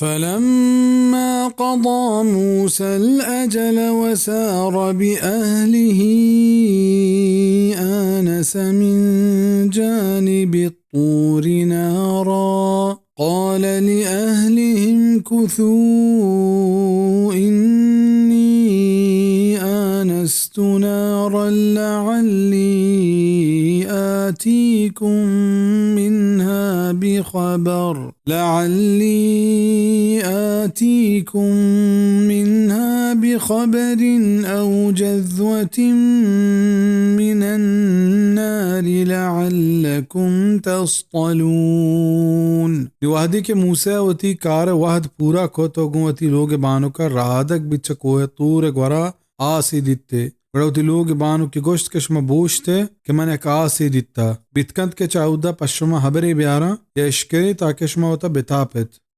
فلما قضى موسى الأجل وسار بأهله آنس من جانب الطور نارا قال لأهلهم كثوا إني آنست نارا لعلي آتيكم منها بخبر أو جذوة من النار لعلكم تصطلون. वाहदी के मूसा वती कार वाहद पूरा को तो गुवती लोग बानो का राहदक बिचको तूर ग्वरा आसी दित्ते बड़ौती लोग बानो की गोश्त कशमा बोशते कि मैंने एक आसी दित्ता बितकंत के चाउदा पश्रमा हबरे ब्यारा या इश्करी ताकशमा होता बितापित